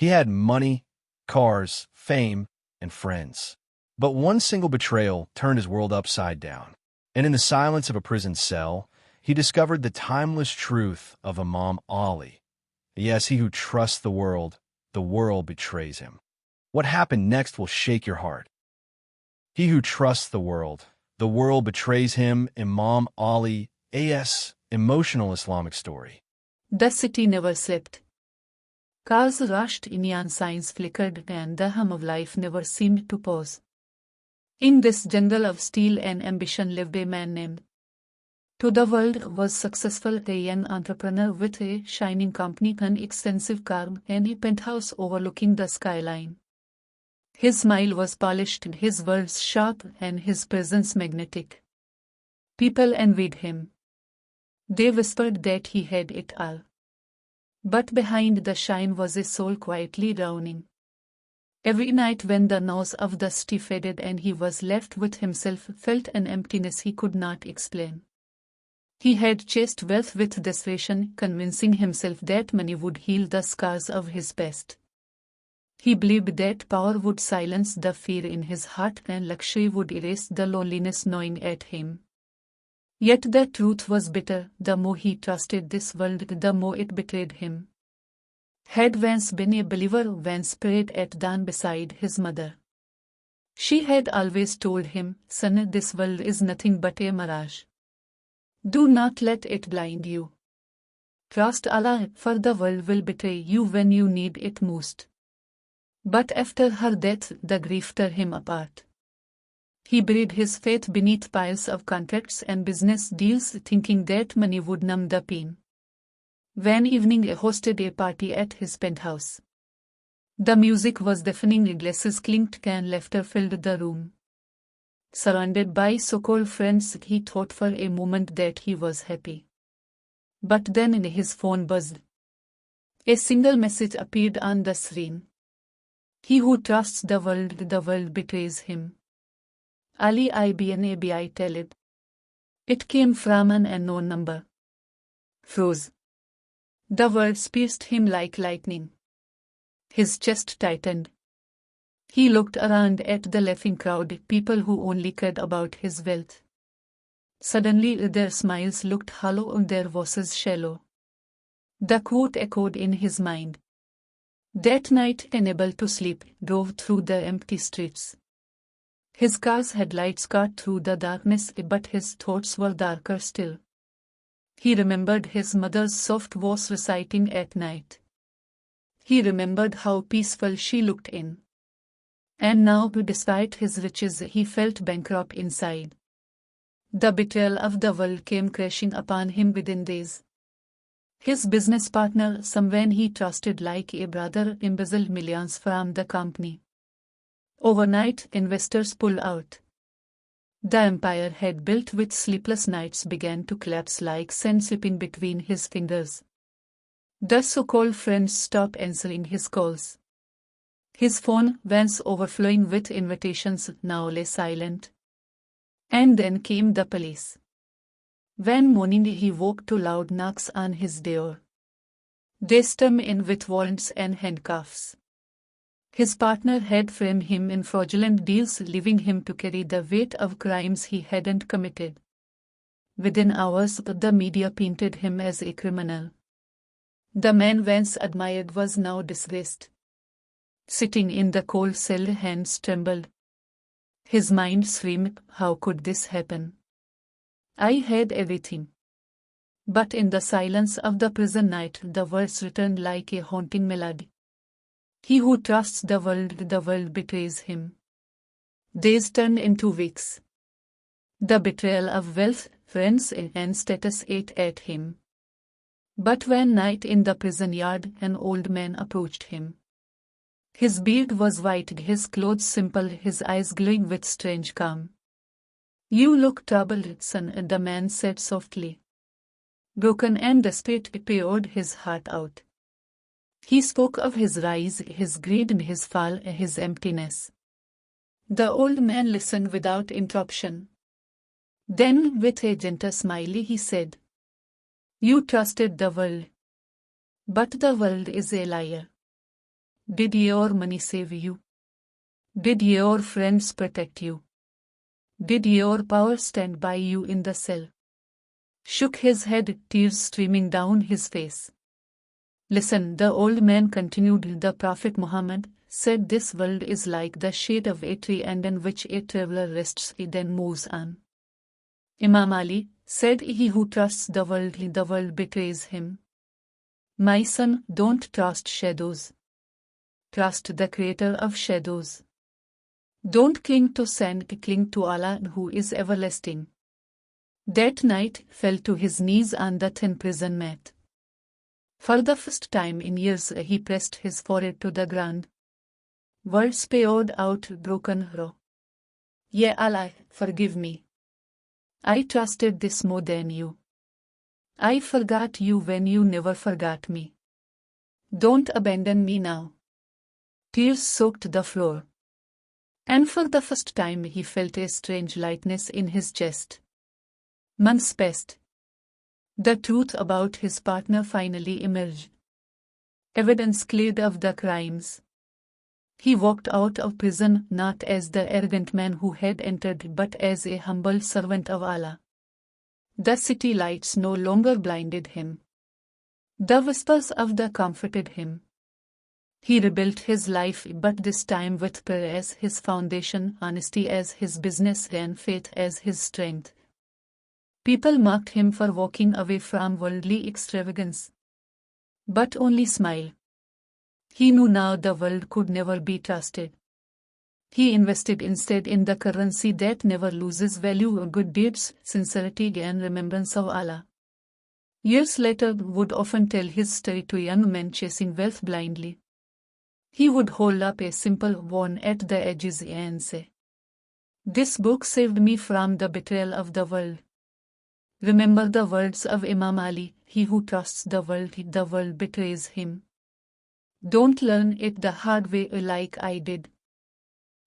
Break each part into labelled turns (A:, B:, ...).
A: He had money, cars, fame, and friends. But one single betrayal turned his world upside down. And in the silence of a prison cell, he discovered the timeless truth of Imam Ali. Yes, he who trusts the world betrays him. What happened next will shake your heart. He who trusts the world betrays him. Imam Ali, A.S. Emotional Islamic story.
B: The city never slept. Cars rushed, neon signs flickered, and the hum of life never seemed to pause. In this jungle of steel and ambition lived a man named. To the world was successful, a young entrepreneur with a shining company, an expensive car, and a penthouse overlooking the skyline. His smile was polished, his words sharp, and his presence magnetic. People envied him. They whispered that he had it all. But behind the shine was a soul quietly drowning. Every night when the noise of the city faded and he was left with himself, felt an emptiness he could not explain. He had chased wealth with desperation, convincing himself that money would heal the scars of his past. He believed that power would silence the fear in his heart and luxury would erase the loneliness gnawing at him. Yet the truth was bitter. The more he trusted this world, the more it betrayed him. Had Vance been a believer, Vance prayed at dawn beside his mother. She had always told him, "Son, this world is nothing but a mirage. Do not let it blind you. Trust Allah, for the world will betray you when you need it most." But after her death, the grief tore him apart. He buried his faith beneath piles of contracts and business deals, thinking that money would numb the pain. One evening he hosted a party at his penthouse. The music was deafening, glasses clinked and laughter filled the room. Surrounded by so-called friends, he thought for a moment that he was happy. But then his phone buzzed. A single message appeared on the screen. "He who trusts the world betrays him. Ali ibn Abi Talib." It came from an unknown number. Froze. The words pierced him like lightning. His chest tightened. He looked around at the laughing crowd, people who only cared about his wealth. Suddenly their smiles looked hollow and their voices shallow. The quote echoed in his mind. That night, unable to sleep, drove through the empty streets. His car's headlights cut through the darkness, but his thoughts were darker still. He remembered his mother's soft voice reciting at night. He remembered how peaceful she looked in. And now, despite his riches, he felt bankrupt inside. The betrayal of the world came crashing upon him within days. His business partner, someone he trusted like a brother, embezzled millions from the company. Overnight, investors pulled out. The empire had built with sleepless nights began to collapse like sand slipping between his fingers. The so-called friends stopped answering his calls. His phone, once overflowing with invitations, now lay silent. And then came the police. One morning he woke to loud knocks on his door. They stormed in with warrants and handcuffs. His partner had framed him in fraudulent deals, leaving him to carry the weight of crimes he hadn't committed. Within hours, the media painted him as a criminal. The man Vance admired was now disgraced. Sitting in the cold cell, hands trembled. His mind screamed, "How could this happen? I had everything." But in the silence of the prison night, the words returned like a haunting melody. He who trusts the world betrays him. Days turned into weeks. The betrayal of wealth, friends, and status ate at him. But one night in the prison yard, an old man approached him. His beard was white, his clothes simple, his eyes glowing with strange calm. "You look troubled, son," the man said softly. Broken and desperate, he poured his heart out. He spoke of his rise, his greed, his fall, his emptiness. The old man listened without interruption. Then, with a gentle smile, he said, "You trusted the world. But the world is a liar. Did your money save you? Did your friends protect you? Did your power stand by you in the cell? Shook his head, tears streaming down his face. Listen, the old man continued. The Prophet Muhammad said this world is like the shade of a tree and in which a traveler rests it then moves on. Imam Ali said, he who trusts the world betrays him. My son, don't trust shadows. Trust the creator of shadows. Don't cling to sand, cling to Allah who is everlasting. That night fell to his knees on the thin prison mat. For the first time in years he pressed his forehead to the ground. Words poured out broken raw. Ya Allah, forgive me. I trusted this more than you. I forgot you when you never forgot me. Don't abandon me now. Tears soaked the floor. And for the first time he felt a strange lightness in his chest. Months passed. The truth about his partner finally emerged. Evidence cleared of the crimes. He walked out of prison not as the arrogant man who had entered but as a humble servant of Allah. The city lights no longer blinded him. The whispers of the comforted him. He rebuilt his life, but this time with prayer as his foundation, honesty as his business, and faith as his strength. People mocked him for walking away from worldly extravagance, but only smiled. He knew now the world could never be trusted. He invested instead in the currency that never loses value: good deeds, sincerity, and remembrance of Allah. Years later would often tell his story to young men chasing wealth blindly. He would hold up a simple one at the edges and say, "This book saved me from the betrayal of the world." Remember the words of Imam Ali, he who trusts the world betrays him. Don't learn it the hard way like I did.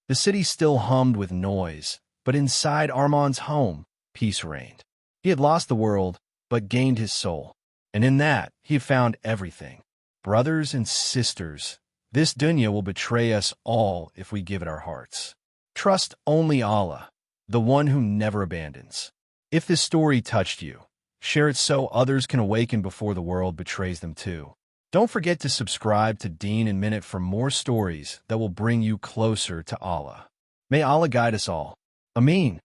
A: The city still hummed with noise, but inside Armand's home, peace reigned. He had lost the world, but gained his soul. And in that, he found everything. Brothers and sisters, this dunya will betray us all if we give it our hearts. Trust only Allah, the one who never abandons. If this story touched you, share it so others can awaken before the world betrays them too. Don't forget to subscribe to Deen in Minute for more stories that will bring you closer to Allah. May Allah guide us all. Ameen.